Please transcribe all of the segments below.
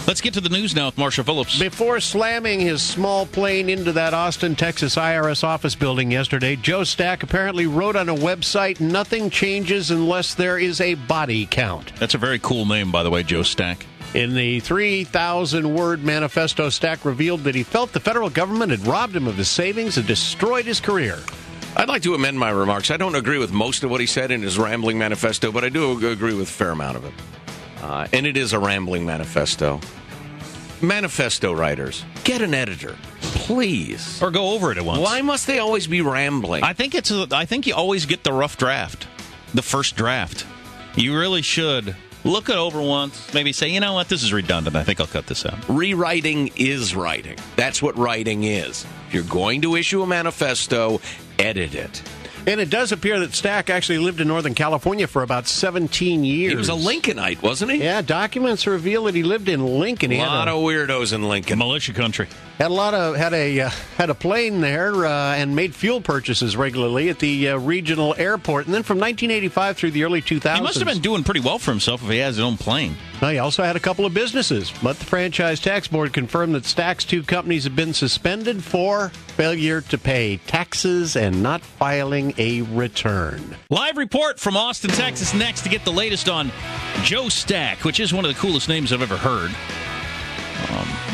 Let's get to the news now with Marshall Phillips. Before slamming his small plane into that Austin, Texas IRS office building yesterday, Joe Stack apparently wrote on a website, "Nothing changes unless there is a body count." That's a very cool name, by the way, Joe Stack. In the 3,000-word manifesto, Stack revealed that he felt the federal government had robbed him of his savings and destroyed his career. I'd like to amend my remarks. I don't agree with most of what he said in his rambling manifesto, but I do agree with a fair amount of it. And it is a rambling manifesto. Manifesto writers, get an editor, please. Or go over it at once. Why must they always be rambling? I think you always get the rough draft, the first draft. You really should look it over once, maybe say, you know what, this is redundant. I think I'll cut this out. Rewriting is writing. That's what writing is. If you're going to issue a manifesto, edit it. And it does appear that Stack actually lived in Northern California for about 17 years. He was a Lincolnite, wasn't he? Yeah, documents reveal that he lived in Lincoln. A lot of weirdos in Lincoln. Militia country. Had a plane there and made fuel purchases regularly at the regional airport. And then from 1985 through the early 2000s... He must have been doing pretty well for himself if he has his own plane. He also had a couple of businesses. But the Franchise Tax Board confirmed that Stack's two companies have been suspended for failure to pay taxes and not filing a return. Live report from Austin, Texas next to get the latest on Joe Stack, which is one of the coolest names I've ever heard.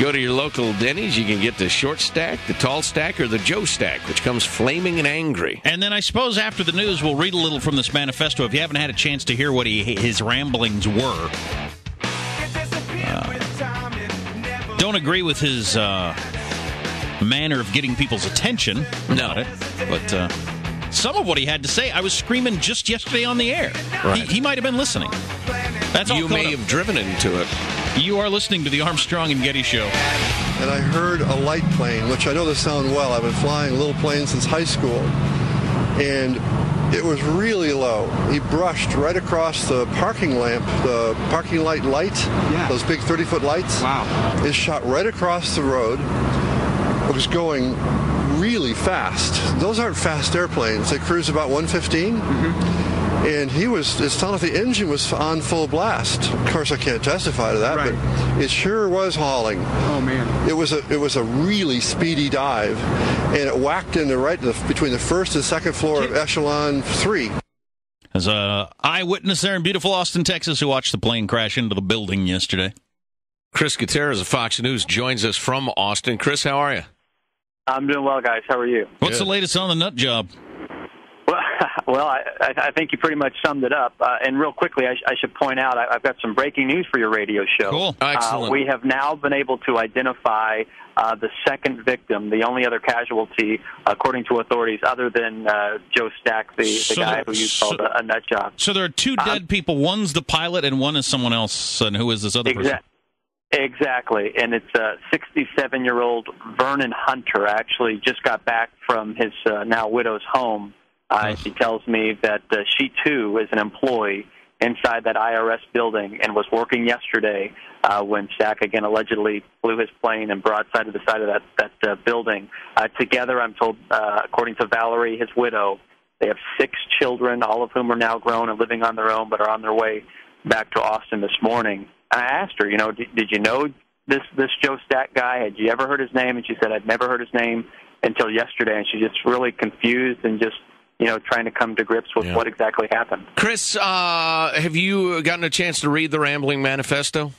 Go to your local Denny's. You can get the short stack, the tall stack, or the Joe Stack, which comes flaming and angry. And then I suppose after the news, we'll read a little from this manifesto if you haven't had a chance to hear what his ramblings were. Don't agree with his manner of getting people's attention. No. But some of what he had to say, I was screaming just yesterday on the air. Right. He might have been listening. That's all. You may have driven into it. You are listening to the Armstrong and Getty Show. And I heard a light plane, which I know this sound well. I've been flying little planes since high school. And it was really low. He brushed right across the parking lamp, the parking light, those big 30-foot lights. Wow. It shot right across the road. It was going really fast. Those aren't fast airplanes. They cruise about 115. Mm-hmm. And it sounded like the engine was on full blast. Of course, I can't testify to that, right. But it sure was hauling. Oh, man. It was a really speedy dive, and it whacked in between the first and second floor of Echelon 3. As an eyewitness there in beautiful Austin, Texas, who watched the plane crash into the building yesterday. Chris Gutierrez of Fox News joins us from Austin. Chris, how are you? I'm doing well, guys. How are you? What's the latest on the nut job? Well, I think you pretty much summed it up. And real quickly, I should point out, I've got some breaking news for your radio show. Cool. Excellent. We have now been able to identify the second victim, the only other casualty, according to authorities, other than Joe Stack, the guy who you called a nut job. So there are two dead people. One's the pilot and one is someone else. And who is this other person? Exactly, and it's 67-year-old Vernon Hunter. Actually just got back from his now widow's home. She tells me that she, too, is an employee inside that IRS building and was working yesterday when Stack, again, allegedly flew his plane and broadside to the side of that building. Together, I'm told, according to Valerie, his widow, they have 6 children, all of whom are now grown and living on their own, but are on their way back to Austin this morning. And I asked her, did you know this Joe Stack guy? Had you ever heard his name? And she said, I'd never heard his name until yesterday. And she's just really confused and just, trying to come to grips with what exactly happened. Chris, have you gotten a chance to read the Rambling Manifesto?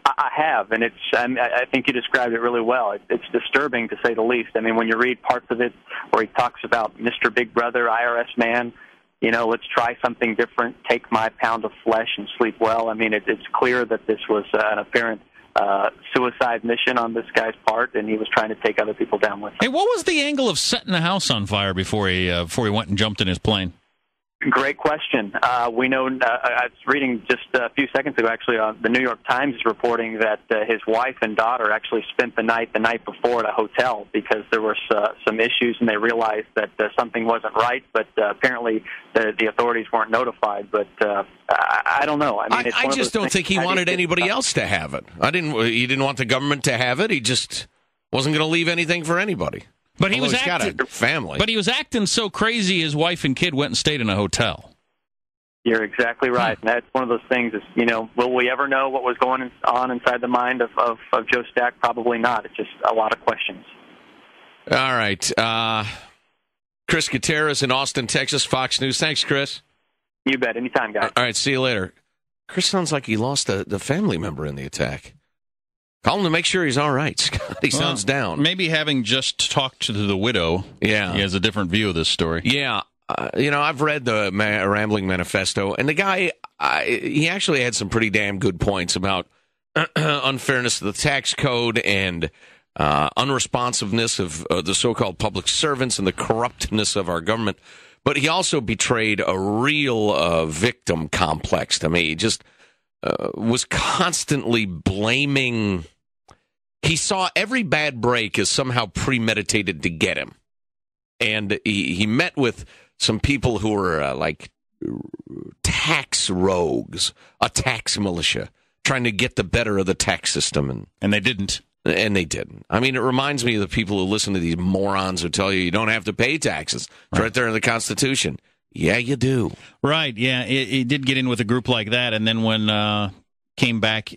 I have, and I think you described it really well. It's disturbing, to say the least. I mean, when you read parts of it where he talks about Mr. Big Brother, IRS man, let's try something different, take my pound of flesh and sleep well. I mean, it's clear that this was an apparent suicide mission on this guy's part, and he was trying to take other people down with him. Hey, what was the angle of setting the house on fire before he went and jumped in his plane? Great question. We know, I was reading just a few seconds ago, actually, the New York Times is reporting that his wife and daughter actually spent the night before at a hotel because there were some issues and they realized that something wasn't right, but apparently the authorities weren't notified. But I don't know. I mean, I just don't think he wanted anybody else to have it. He didn't want the government to have it. He just wasn't going to leave anything for anybody. But he was he's got a family. But he was acting so crazy, his wife and kid went and stayed in a hotel. You're exactly right. And that's one of those things is, will we ever know what was going on inside the mind of Joe Stack? Probably not. It's just a lot of questions. All right. Chris Gutierrez in Austin, Texas, Fox News. Thanks, Chris. You bet. Anytime, guys. All right, see you later. Chris sounds like he lost the family member in the attack. Call him to make sure he's all right, Scott. He sounds down. Maybe having just talked to the widow, he has a different view of this story. Yeah. I've read the Rambling Manifesto, and the guy, he actually had some pretty damn good points about unfairness of the tax code and unresponsiveness of the so-called public servants and the corruptness of our government. But he also betrayed a real victim complex to me. He just was constantly blaming. He saw every bad break as somehow premeditated to get him. And he met with some people who were like tax rogues, a tax militia, trying to get the better of the tax system. And they didn't. And they didn't. I mean, it reminds me of the people who listen to these morons who tell you don't have to pay taxes. It's right there in the Constitution. Yeah, you do. Right, yeah. It did get in with a group like that, and then when came back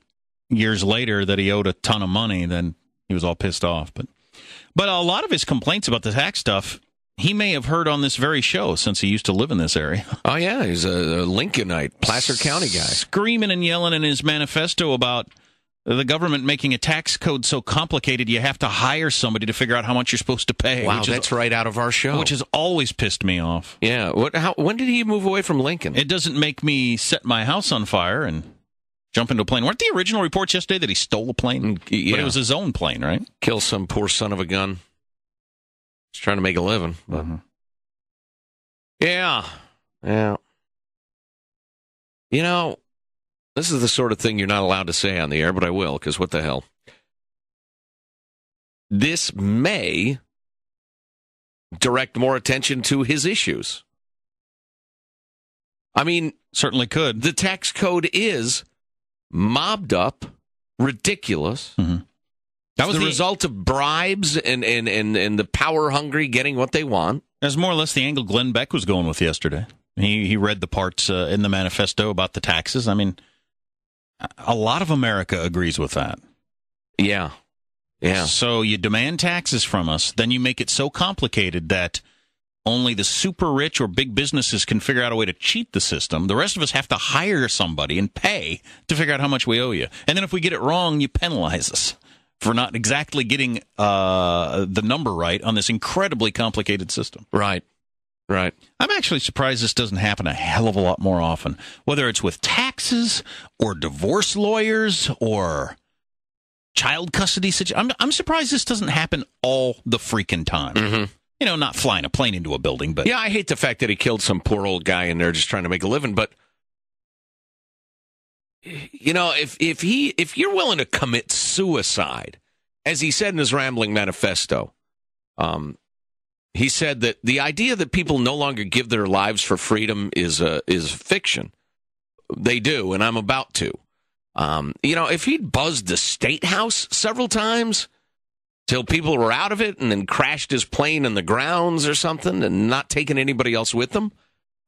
years later that he owed a ton of money, then he was all pissed off. But a lot of his complaints about the tax stuff, he may have heard on this very show since he used to live in this area. Oh, yeah, he's a Lincolnite, Placer County guy. Screaming and yelling in his manifesto about the government making a tax code so complicated you have to hire somebody to figure out how much you're supposed to pay. Wow, that's right out of our show. Which has always pissed me off. Yeah. When did he move away from Lincoln? It doesn't make me set my house on fire and jump into a plane. Weren't the original reports yesterday that he stole a plane? Yeah. But it was his own plane, right? Kill some poor son of a gun. He's trying to make a living. But... Mm-hmm. Yeah. This is the sort of thing you're not allowed to say on the air, but I will, because what the hell? This may direct more attention to his issues. I mean, certainly could. The tax code is mobbed up, ridiculous. Mm-hmm. That was the result of bribes and the power-hungry getting what they want. That's more or less the angle Glenn Beck was going with yesterday. He read the parts in the manifesto about the taxes. I mean, a lot of America agrees with that. Yeah. So you demand taxes from us, then you make it so complicated that only the super rich or big businesses can figure out a way to cheat the system. The rest of us have to hire somebody and pay to figure out how much we owe you. And then if we get it wrong, you penalize us for not exactly getting the number right on this incredibly complicated system. Right. I'm actually surprised this doesn't happen a hell of a lot more often, whether it's with taxes or divorce lawyers or child custody situation. I'm surprised this doesn't happen all the freaking time. Mm-hmm. Not flying a plane into a building, but yeah, I hate the fact that he killed some poor old guy in there just trying to make a living. But if you're willing to commit suicide, as he said in his Rambling Manifesto, he said that the idea that people no longer give their lives for freedom is fiction. They do, and I'm about to. If he'd buzzed the State House several times till people were out of it and then crashed his plane in the grounds or something and not taking anybody else with him,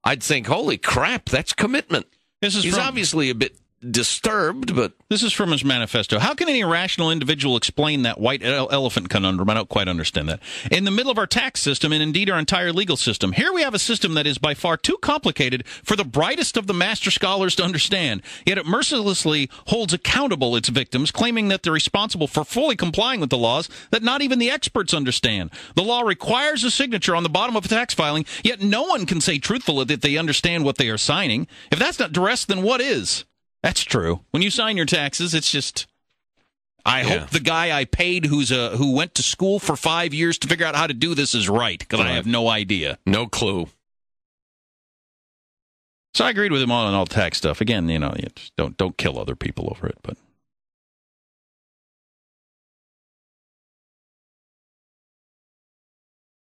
I'd think, holy crap, that's commitment. He's obviously a bit disturbed, but... This is from his manifesto. How can any rational individual explain that white elephant conundrum? I don't quite understand that. In the middle of our tax system, and indeed our entire legal system, here we have a system that is by far too complicated for the brightest of the master scholars to understand, yet it mercilessly holds accountable its victims, claiming that they're responsible for fully complying with the laws that not even the experts understand. The law requires a signature on the bottom of a tax filing, yet no one can say truthfully that they understand what they are signing. If that's not duress, then what is? That's true. When you sign your taxes, it's just, I hope the guy I paid who went to school for 5 years to figure out how to do this is right, because I have no idea. No clue. So I agreed with him on all tax stuff. Again, you just don't kill other people over it, but